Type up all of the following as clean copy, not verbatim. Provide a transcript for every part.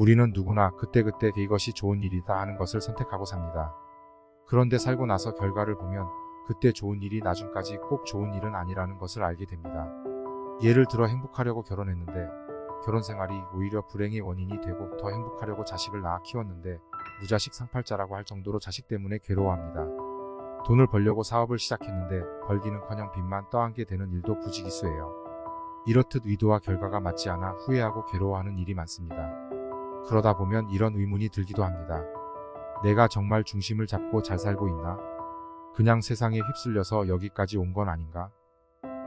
우리는 누구나 그때그때 이것이 좋은 일이다 하는 것을 선택하고 삽니다. 그런데 살고 나서 결과를 보면 그때 좋은 일이 나중까지 꼭 좋은 일은 아니라는 것을 알게 됩니다. 예를 들어 행복하려고 결혼했는데 결혼 생활이 오히려 불행의 원인이 되고 더 행복하려고 자식을 낳아 키웠는데 무자식 상팔자라고 할 정도로 자식 때문에 괴로워합니다. 돈을 벌려고 사업을 시작했는데 벌기는커녕 빚만 떠안게 되는 일도 부지기수예요. 이렇듯 의도와 결과가 맞지 않아 후회하고 괴로워하는 일이 많습니다. 그러다 보면 이런 의문이 들기도 합니다. 내가 정말 중심을 잡고 잘 살고 있나? 그냥 세상에 휩쓸려서 여기까지 온 건 아닌가?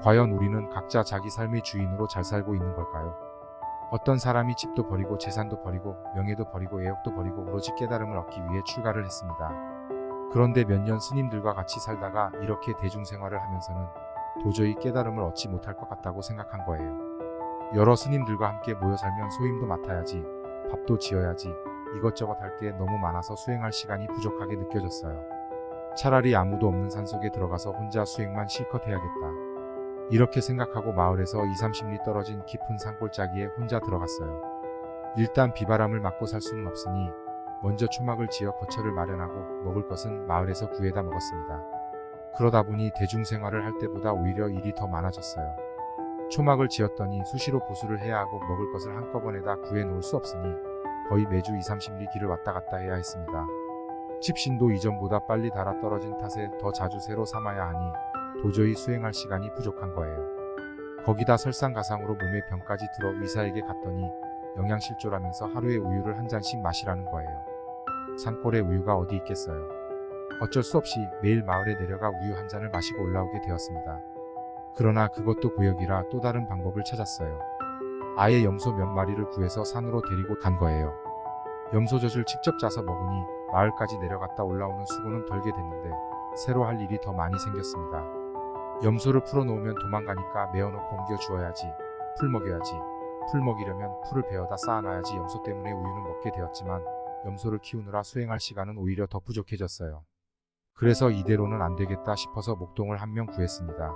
과연 우리는 각자 자기 삶의 주인으로 잘 살고 있는 걸까요? 어떤 사람이 집도 버리고 재산도 버리고 명예도 버리고 애욕도 버리고 오로지 깨달음을 얻기 위해 출가를 했습니다. 그런데 몇 년 스님들과 같이 살다가 이렇게 대중생활을 하면서는 도저히 깨달음을 얻지 못할 것 같다고 생각한 거예요. 여러 스님들과 함께 모여 살면 소임도 맡아야지, 밥도 지어야지, 이것저것 할 게 너무 많아서 수행할 시간이 부족하게 느껴졌어요. 차라리 아무도 없는 산속에 들어가서 혼자 수행만 실컷 해야겠다. 이렇게 생각하고 마을에서 2, 30리 떨어진 깊은 산골짜기에 혼자 들어갔어요. 일단 비바람을 맞고 살 수는 없으니 먼저 초막을 지어 거처를 마련하고 먹을 것은 마을에서 구해다 먹었습니다. 그러다 보니 대중생활을 할 때보다 오히려 일이 더 많아졌어요. 초막을 지었더니 수시로 보수를 해야 하고 먹을 것을 한꺼번에 다 구해 놓을 수 없으니 거의 매주 2, 30리 길을 왔다 갔다 해야 했습니다. 집신도 이전보다 빨리 닳아 떨어진 탓에 더 자주 새로 삼아야 하니 도저히 수행할 시간이 부족한 거예요. 거기다 설상가상으로 몸에 병까지 들어 의사에게 갔더니 영양실조라면서 하루에 우유를 한 잔씩 마시라는 거예요. 산골에 우유가 어디 있겠어요. 어쩔 수 없이 매일 마을에 내려가 우유 한 잔을 마시고 올라오게 되었습니다. 그러나 그것도 고역이라 또 다른 방법을 찾았어요. 아예 염소 몇 마리를 구해서 산으로 데리고 간 거예요. 염소젖을 직접 짜서 먹으니 마을까지 내려갔다 올라오는 수고는 덜게 됐는데 새로 할 일이 더 많이 생겼습니다. 염소를 풀어놓으면 도망가니까 메어놓고 옮겨 주어야지, 풀 먹여야지, 풀 먹이려면 풀을 베어다 쌓아놔야지 염소 때문에 우유는 먹게 되었지만 염소를 키우느라 수행할 시간은 오히려 더 부족해졌어요. 그래서 이대로는 안 되겠다 싶어서 목동을 한 명 구했습니다.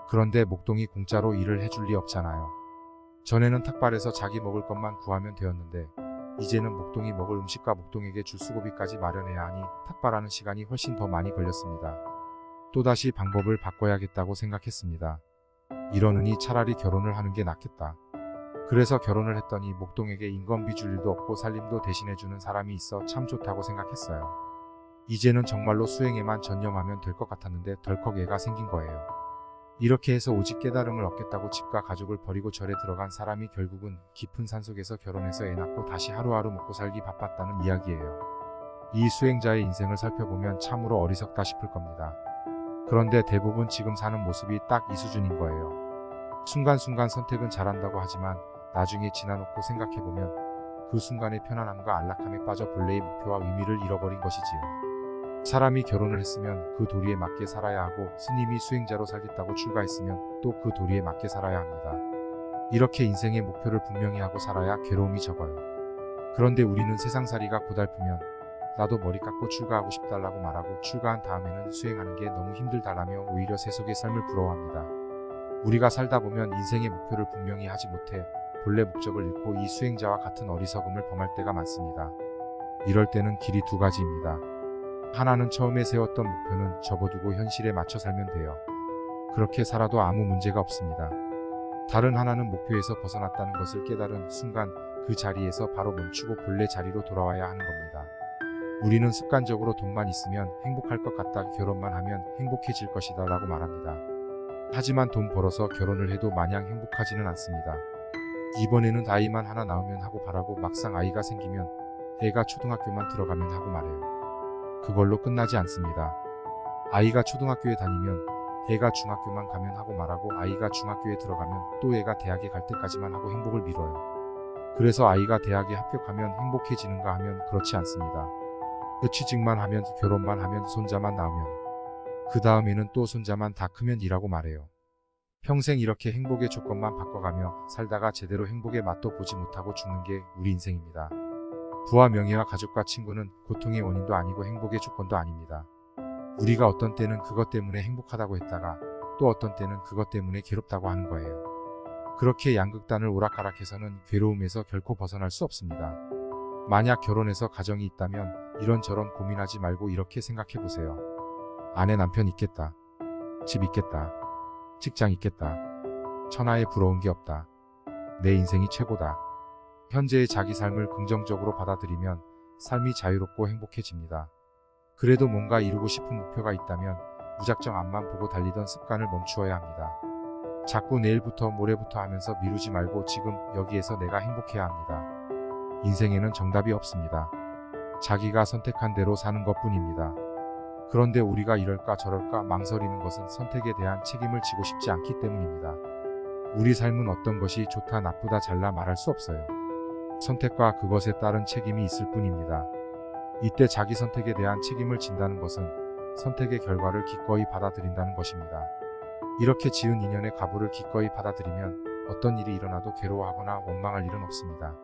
그런데 목동이 공짜로 일을 해줄 리 없잖아요. 전에는 탁발에서 자기 먹을 것만 구하면 되었는데 이제는 목동이 먹을 음식과 목동에게 줄 수고비까지 마련해야 하니 탁발하는 시간이 훨씬 더 많이 걸렸습니다. 또다시 방법을 바꿔야겠다고 생각했습니다. 이러느니 차라리 결혼을 하는 게 낫겠다. 그래서 결혼을 했더니 목동에게 인건비 줄 일도 없고 살림도 대신해주는 사람이 있어 참 좋다고 생각했어요. 이제는 정말로 수행에만 전념하면 될 것 같았는데 덜컥 애가 생긴 거예요. 이렇게 해서 오직 깨달음을 얻겠다고 집과 가족을 버리고 절에 들어간 사람이 결국은 깊은 산속에서 결혼해서 애 낳고 다시 하루하루 먹고 살기 바빴다는 이야기예요. 이 수행자의 인생을 살펴보면 참으로 어리석다 싶을 겁니다. 그런데 대부분 지금 사는 모습이 딱 이 수준인 거예요. 순간순간 선택은 잘한다고 하지만 나중에 지나놓고 생각해보면 그 순간의 편안함과 안락함에 빠져 본래의 목표와 의미를 잃어버린 것이지요. 사람이 결혼을 했으면 그 도리에 맞게 살아야 하고 스님이 수행자로 살겠다고 출가했으면 또 그 도리에 맞게 살아야 합니다. 이렇게 인생의 목표를 분명히 하고 살아야 괴로움이 적어요. 그런데 우리는 세상살이가 고달프면 나도 머리 깎고 출가하고 싶달라고 말하고 출가한 다음에는 수행하는 게 너무 힘들다라며 오히려 세속의 삶을 부러워합니다. 우리가 살다 보면 인생의 목표를 분명히 하지 못해 본래 목적을 잃고 이 수행자와 같은 어리석음을 범할 때가 많습니다. 이럴 때는 길이 두 가지입니다. 하나는 처음에 세웠던 목표는 접어두고 현실에 맞춰 살면 돼요. 그렇게 살아도 아무 문제가 없습니다. 다른 하나는 목표에서 벗어났다는 것을 깨달은 순간 그 자리에서 바로 멈추고 본래 자리로 돌아와야 하는 겁니다. 우리는 습관적으로 돈만 있으면 행복할 것 같다, 결혼만 하면 행복해질 것이다 라고 말합니다. 하지만 돈 벌어서 결혼을 해도 마냥 행복하지는 않습니다. 이번에는 아이만 하나 낳으면 하고 바라고 막상 아이가 생기면 애가 초등학교만 들어가면 하고 말해요. 그걸로 끝나지 않습니다. 아이가 초등학교에 다니면 애가 중학교만 가면 하고 말하고 아이가 중학교에 들어가면 또 애가 대학에 갈 때까지만 하고 행복을 미뤄요. 그래서 아이가 대학에 합격하면 행복해지는가 하면 그렇지 않습니다. 취직만 하면, 결혼만 하면, 손자만 낳으면, 그 다음에는 또 손자만 다 크면 이라고 말해요. 평생 이렇게 행복의 조건만 바꿔가며 살다가 제대로 행복의 맛도 보지 못하고 죽는 게 우리 인생입니다. 부와 명예와 가족과 친구는 고통의 원인도 아니고 행복의 조건도 아닙니다. 우리가 어떤 때는 그것 때문에 행복하다고 했다가 또 어떤 때는 그것 때문에 괴롭다고 하는 거예요. 그렇게 양극단을 오락가락해서는 괴로움에서 결코 벗어날 수 없습니다. 만약 결혼해서 가정이 있다면 이런저런 고민하지 말고 이렇게 생각해 보세요. 아내 남편 있겠다. 집 있겠다. 직장 있겠다. 천하에 부러운 게 없다. 내 인생이 최고다. 현재의 자기 삶을 긍정적으로 받아들이면 삶이 자유롭고 행복해집니다. 그래도 뭔가 이루고 싶은 목표가 있다면 무작정 앞만 보고 달리던 습관을 멈추어야 합니다. 자꾸 내일부터 모레부터 하면서 미루지 말고 지금 여기에서 내가 행복해야 합니다. 인생에는 정답이 없습니다. 자기가 선택한 대로 사는 것뿐입니다. 그런데 우리가 이럴까 저럴까 망설이는 것은 선택에 대한 책임을 지고 싶지 않기 때문입니다. 우리 삶은 어떤 것이 좋다 나쁘다 잘라 말할 수 없어요. 선택과 그것에 따른 책임이 있을 뿐입니다. 이때 자기 선택에 대한 책임을 진다는 것은 선택의 결과를 기꺼이 받아들인다는 것입니다. 이렇게 지은 인연의 가부를 기꺼이 받아들이면 어떤 일이 일어나도 괴로워하거나 원망할 일은 없습니다.